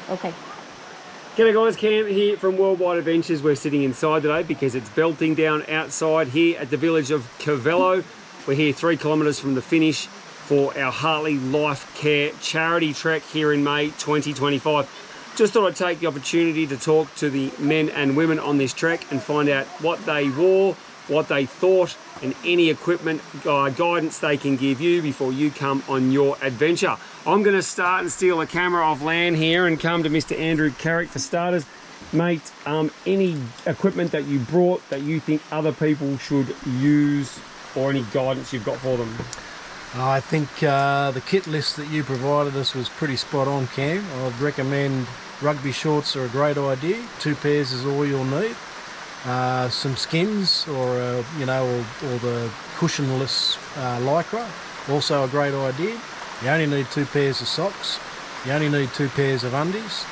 Okay. G'day guys, Cam here from Worldwide Adventures. We're sitting inside today because it's belting down outside here at the village of Cavello. We're here 3 kilometres from the finish for our Hartley Life Care charity trek here in May 2025. Just thought I'd take the opportunity to talk to the men and women on this trek and find out what they wore, what they thought, and any equipment guidance they can give you before you come on your adventure. I'm going to start and steal a camera off land here and come to Mr. Andrew Carrick for starters. Mate, any equipment that you brought that you think other people should use, or any guidance you've got for them? I think the kit list that you provided us was pretty spot on, Cam. I'd recommend rugby shorts are a great idea. 2 pairs is all you'll need. Some skins or the cushionless lycra, also a great idea. You only need 2 pairs of socks. You only need 2 pairs of undies.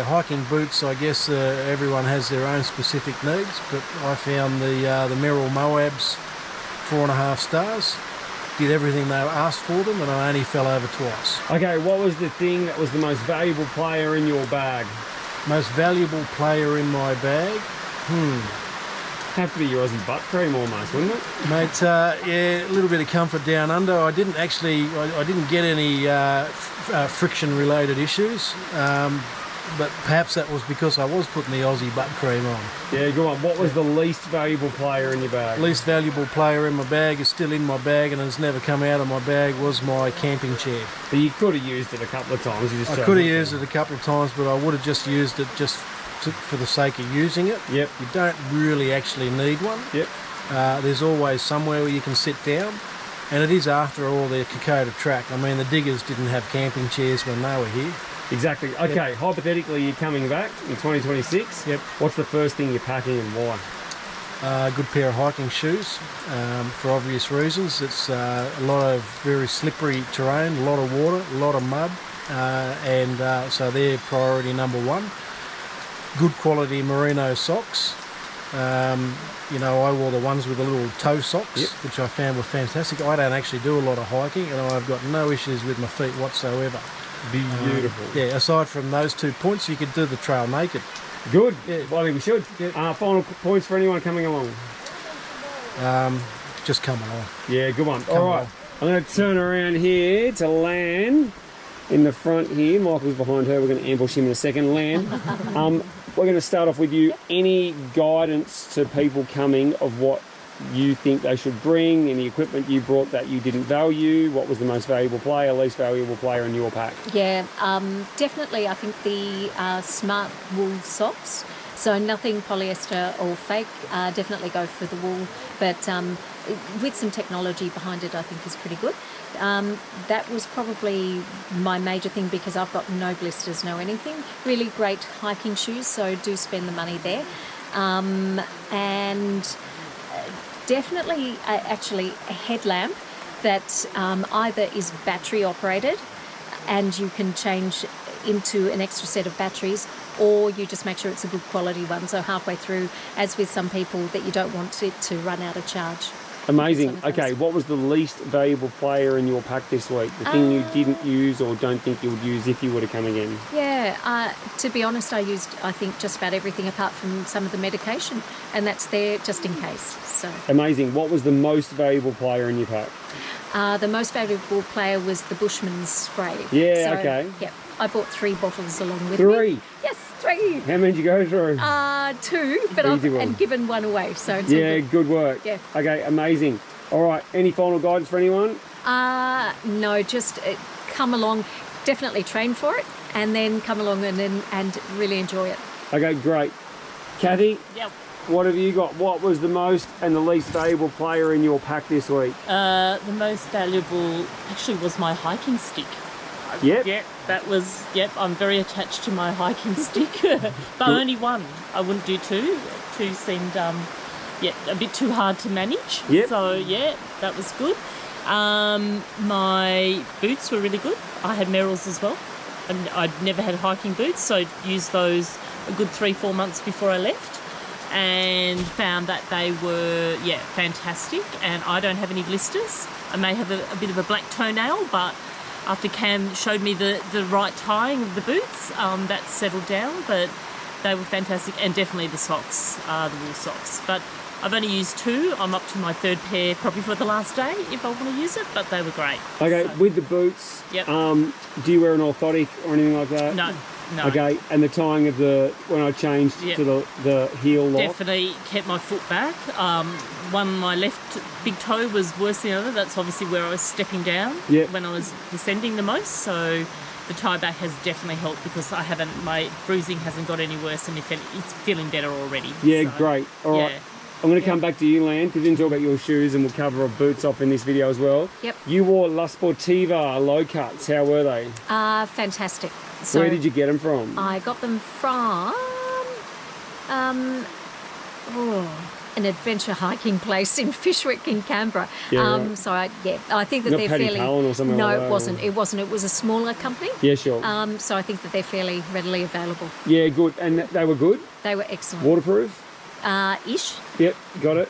Hiking boots, I guess everyone has their own specific needs, but I found the Merrill Moabs 4.5 stars. Did everything they asked for them, and I only fell over twice. Okay, what was the thing that was the most valuable player in your bag? Most valuable player in my bag? Have to be your Aussie butt cream almost, wouldn't it? Mate, a little bit of comfort down under. I didn't get any friction-related issues, but perhaps that was because I was putting the Aussie butt cream on. Yeah, go on. What was the least valuable player in your bag? Least valuable player in my bag is still in my bag and has never come out of my bag was my camping chair. So you could have used it a couple of times. I could have used it a couple of times, but I would have just used it for the sake of using it. Yep. You don't really actually need one. Yep. There's always somewhere where you can sit down, and it is after all the Kokoda Track. I mean, the diggers didn't have camping chairs when they were here. Exactly. Okay, yep. Hypothetically, you're coming back in 2026. Yep. What's the first thing you're packing and why? A good pair of hiking shoes, for obvious reasons. It's a lot of very slippery terrain, a lot of water, a lot of mud, so they're priority number 1. Good quality merino socks. I wore the ones with the little toe socks, yep, which I found were fantastic. I don't actually do a lot of hiking, and I've got no issues with my feet whatsoever. Beautiful. Aside from those 2 points, you could do the trail naked. Good. Yeah. Well, I think we should. Yeah. Final points for anyone coming along? Just come along. Yeah, good one. All right. I'm going to turn around here to Lan in the front here. Michael's behind her. We're going to ambush him in a second. Lan, we're going to start off with you. Any guidance to people coming of what you think they should bring, any equipment you brought that you didn't value? What was the most valuable player, least valuable player in your pack? Yeah, definitely I think the smart wool socks. So nothing polyester or fake, definitely go for the wool, but with some technology behind it I think is pretty good. That was probably my major thing because I've got no blisters, no anything. Really great hiking shoes, so do spend the money there. Definitely actually a headlamp that either is battery operated and you can change into an extra set of batteries, or you just make sure it's a good quality one, so halfway through, as with some people, that you don't want it to run out of charge. Amazing. Okay, what was the least valuable player in your pack this week? The thing you didn't use or don't think you would use if you were to come again? Yeah, to be honest, I used, I think, just about everything apart from some of the medication, and that's there just in case. So amazing. What was the most valuable player in your pack? The most valuable player was the Bushman's spray. Yeah, so, okay. Yep, I bought 3 bottles along with me. 3? Yes, 3. How many did you go through? 2, but I've given 1 away, so it's all good work. Yeah. Okay, amazing. All right, any final guidance for anyone? No, just come along, definitely train for it, and then come along and really enjoy it. Okay, great. Kathy? Yep. What have you got? What was the most and the least valuable player in your pack this week? The most valuable actually was my hiking stick. Yep. Yep, that was, I'm very attached to my hiking stick, but only 1. I wouldn't do 2. 2 seemed, a bit too hard to manage. Yep. So, that was good. My boots were really good. I had Merrells as well. And I'd never had hiking boots, so I used those a good 3-4 months before I left, and found that they were fantastic. And I don't have any blisters. I may have a bit of a black toenail, but after Cam showed me the right tying of the boots, that settled down, but they were fantastic. And definitely the socks, the wool socks. But I've only used 2. I'm up to my 3rd pair probably for the last day if I want to use it, but they were great. Okay, So, with the boots, Yep. Do you wear an orthotic or anything like that? no. Okay, and the tying of when I changed Yep. to the heel lock? Definitely kept my foot back. My left big toe was worse than the other. That's obviously where I was stepping down Yep. when I was descending the most. So the tie back has definitely helped because my bruising hasn't got any worse, and it's feeling better already. Yeah, So, great. All right. yeah. I'm going to come back to you, Lan, because we didn't talk about your shoes, and we'll cover our boots off in this video as well. Yep. You wore La Sportiva low cuts. How were they? Fantastic. So Where did you get them from? I got them from an adventure hiking place in Fishwick in Canberra. Yeah, right. So I think that Not they're Paddy fairly. Cullen or something no, like that, it wasn't. It wasn't. It was a smaller company. Yeah, sure. So I think that they're fairly readily available. Yeah, good. And they were good? They were excellent. Waterproof? Ish. Yep, got it.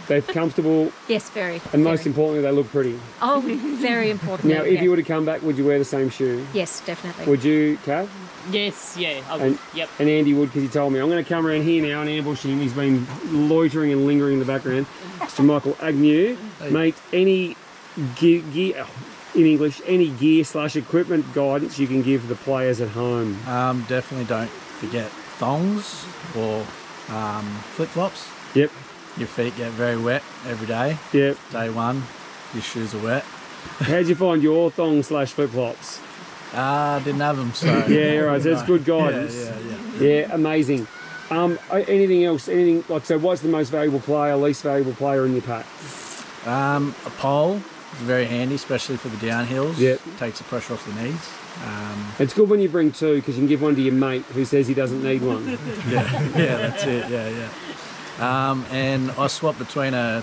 They're comfortable, Yes, very. and most very. importantly, they look pretty. Oh, very important. Now, if you were to come back, would you wear the same shoe? Yes, definitely. Would you, Kath? Yes, yeah, I would. And, Yep. and Andy would, because he told me. I'm going to come around here now and ambush him. He's been loitering and lingering in the background. Mr. Michael Agnew. Mate, any gear, in English, any gear/equipment guidance you can give the players at home? Definitely don't forget thongs or flip-flops. Yep, Your feet get very wet every day. yep. Day one, your shoes are wet. How'd you find your thong/flip-flops? Didn't have them, so... Yeah, right, so that's good guidance. Yeah. Yeah, amazing. Anything else? Anything like, so what's the most valuable player, least valuable player in your pack? A pole is very handy, especially for the downhills. Yep. Takes the pressure off the knees. It's good when you bring 2 because you can give one to your mate who says he doesn't need one. Yeah, that's it. Yeah. And I swap between a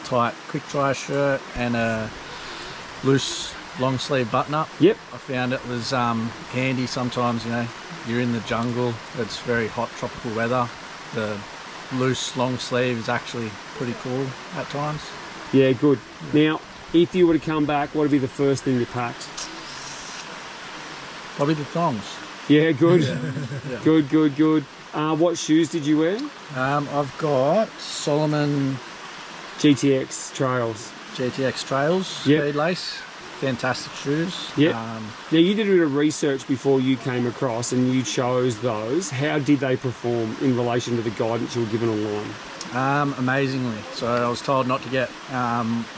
tight quick dry shirt and a loose long sleeve button up. Yep. I found it was handy sometimes. You're in the jungle. It's very hot tropical weather. The loose long sleeve is actually pretty cool at times. Yeah, good. Now, if you were to come back, what would be the first thing you packed? Probably the thongs. Yeah, good. Yeah. Good. What shoes did you wear? I've got Solomon GTX Trails. GTX Trails, Yep. speed lace. Fantastic shoes. Yep. Now, you did a bit of research before you came across and you chose those. How did they perform in relation to the guidance you were given online? Amazingly. So I was told not to get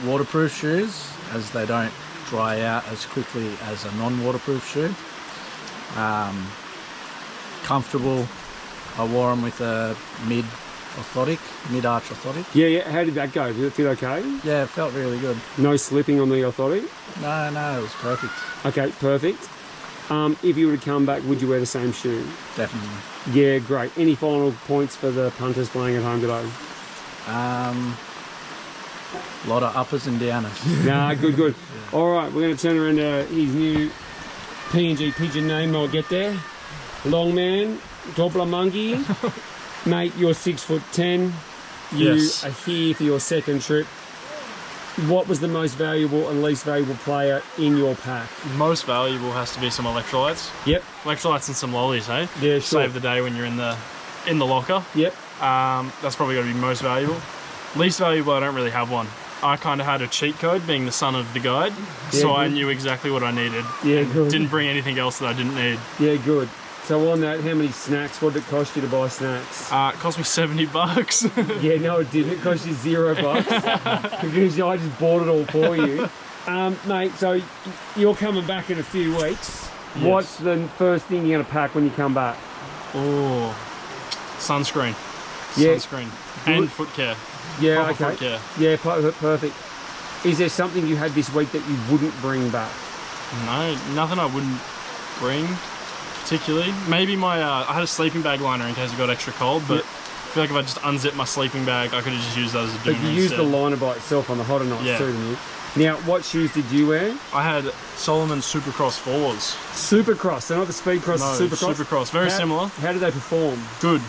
waterproof shoes as they don't dry out as quickly as a non-waterproof shoe. Comfortable. I wore them with a mid-arch orthotic. Yeah. How did that go? Did it feel okay? Yeah, it felt really good. No slipping on the orthotic? No, it was perfect. Okay, perfect. If you were to come back, would you wear the same shoe? Definitely. Yeah, great. Any final points for the punters playing at home today? A lot of uppers and downers. Nah, good. Yeah. All right, we're going to turn around to his new PNG pigeon name. I'll get there. Long man, Doppler monkey. Mate, you're 6'10". You Yes. are here for your second trip. What was the most valuable and least valuable player in your pack? Most valuable has to be some electrolytes. Yep. Electrolytes and some lollies, eh? Yeah, sure. Save the day when you're in the locker. Yep. That's probably got to be most valuable. Least valuable, I don't really have one. I kind of had a cheat code, being the son of the guide, so I good. knew exactly what I needed. Yeah, and good. didn't bring anything else that I didn't need. Yeah, good. So on that, how many snacks? What did it cost you to buy snacks? It cost me $70. Yeah, no, it didn't. It cost you $0 because I just bought it all for you. Mate, so you're coming back in a few weeks. Yes. What's the first thing you're going to pack when you come back? Oh, sunscreen. Yeah. Sunscreen. Good. And foot care. Yeah, Proper okay. foot care. Yeah, perfect. Is there something you had this week that you wouldn't bring back? No, nothing I wouldn't bring particularly. Maybe my I had a sleeping bag liner in case it got extra cold, but Yep. I feel like if I just unzipped my sleeping bag, I could have just used that as a But doomer you used instead. the liner by itself on the hotter nights Yeah. too, didn't you? Now, what shoes did you wear? I had Solomon Supercross 4s. Supercross, so not the Speedcross, No, Supercross. Supercross. Very similar. How did they perform? Good.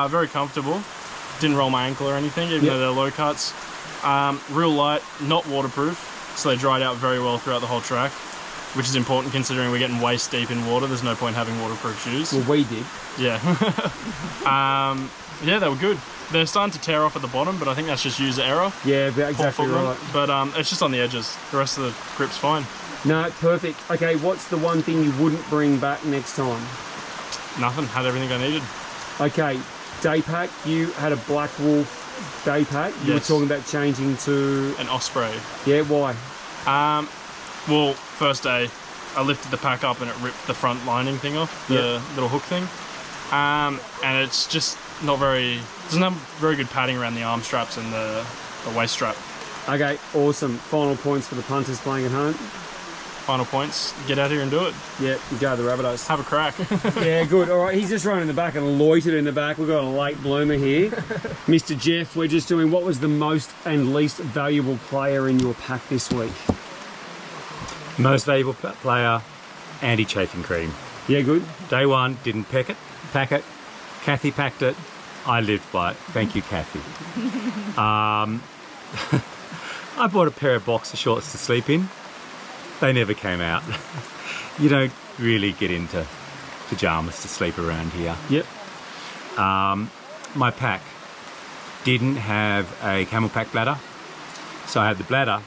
Very comfortable. Didn't roll my ankle or anything, even Yep. though they're low cuts. Real light, not waterproof, so they dried out very well throughout the whole track. which is important considering we're getting waist deep in water. There's no point having waterproof shoes. Well, we did. Yeah. Yeah, they were good. They're starting to tear off at the bottom, but I think that's just user error. Yeah, exactly Poor right. footman. But it's just on the edges. The rest of the grip's fine. No, perfect. Okay, what's the one thing you wouldn't bring back next time? Nothing. Had everything I needed. Okay, day pack. You had a Black Wolf day pack. You Yes. were talking about changing to... An Osprey. Yeah, why? Well, first day, I lifted the pack up and it ripped the front lining thing off, the little hook thing. And it's just not very... doesn't have very good padding around the arm straps and the waist strap. Okay, awesome. Final points for the punters playing at home. Final points, get out here and do it. Yeah, you go to the Rabbitohs. Have a crack. Yeah, good. All right, he's just running in the back and loitered in the back. We've got a late bloomer here. Mr. Jeff, we're just doing what was the most and least valuable player in your pack this week? Most valuable player, anti-chafing cream. Yeah, good. Day one, didn't pack it. Kathy packed it. I lived by it. Thank you, Kathy. I bought a pair of boxer shorts to sleep in. They never came out. You don't really get into pyjamas to sleep around here. Yep. My pack didn't have a camel pack bladder. So I had the bladder,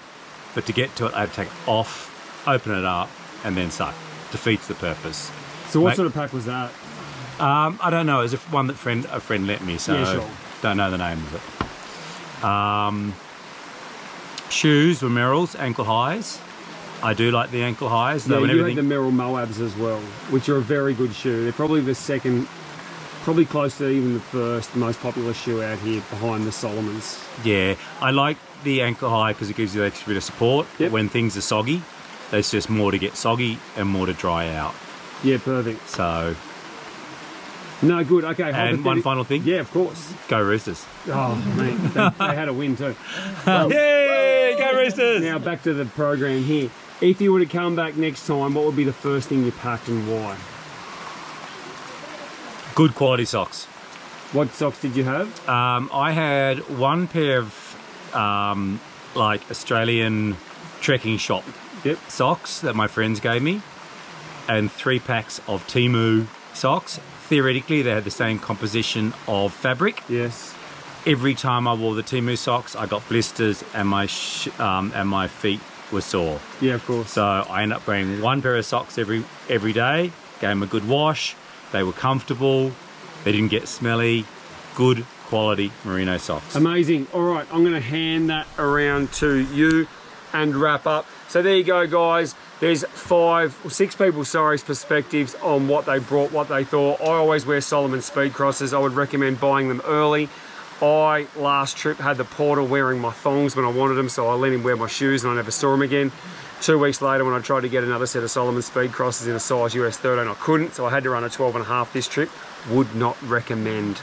but to get to it, I had to take it off, open it up, and then suck. Defeats the purpose. So what Mate, sort of pack was that? I don't know. It was one that a friend lent me, so Yeah, sure. don't know the name of it. Shoes were Merrell's ankle highs. I do like the ankle highs. Yeah, though, and you everything. had the Merrell Moabs as well, which are a very good shoe. They're probably the second, probably close to even the first most popular shoe out here behind the Solomons. Yeah, I like the ankle high because it gives you the extra bit of support. Yep. When things are soggy, there's just more to get soggy and more to dry out. Yeah, perfect. So, No, good. Okay. and one final thing. Yeah, of course. Go Roosters. Oh, man, they had a win too. Yay! Go Roosters! Now back to the program here. If you were to come back next time, what would be the first thing you packed and why? Good quality socks. What socks did you have? I had one pair of like Australian trekking shop Yep. socks that my friends gave me, and 3 packs of Temu socks. Theoretically, they had the same composition of fabric. Yes. Every time I wore the Temu socks, I got blisters and my feet were sore. Yeah, of course. So I ended up wearing one pair of socks every day. Gave them a good wash. They were comfortable. They didn't get smelly. Good quality merino socks. Amazing. All right, I'm going to hand that around to you and wrap up. So there you go, guys. There's 6 people's perspectives on what they brought, what they thought. I always wear Solomon Speed Crosses. I would recommend buying them early. I, last trip, had the porter wearing my thongs when I wanted them, so I let him wear my shoes and I never saw him again. 2 weeks later, when I tried to get another set of Solomon Speed Crosses in a size US 13, I couldn't, so I had to run a 12.5 this trip. Would not recommend.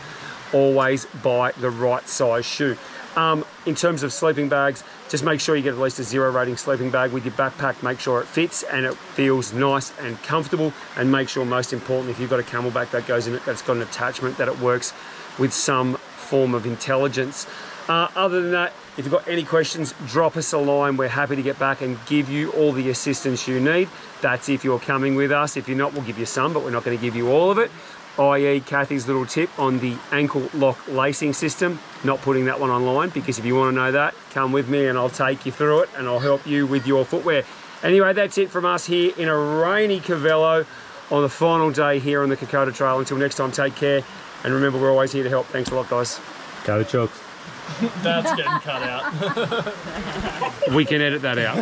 Always buy the right size shoe. In terms of sleeping bags, just make sure you get at least a 0 rating sleeping bag with your backpack. Make sure it fits and it feels nice and comfortable, and make sure, most importantly, if you've got a camelback that goes in it, that's got an attachment, that it works with some form of intelligence. Other than that, if you've got any questions, drop us a line. We're happy to get back and give you all the assistance you need. That's if you're coming with us. If you're not, we'll give you some, but we're not going to give you all of it. i.e. Kathy's little tip on the ankle lock lacing system. Not putting that one online, because if you want to know that, come with me and I'll take you through it and I'll help you with your footwear. Anyway, that's it from us here in a rainy Covello on the final day here on the Kokoda Trail. Until next time, take care. And remember, we're always here to help. Thanks a lot, guys. Go Chooks. That's getting cut out. We can edit that out.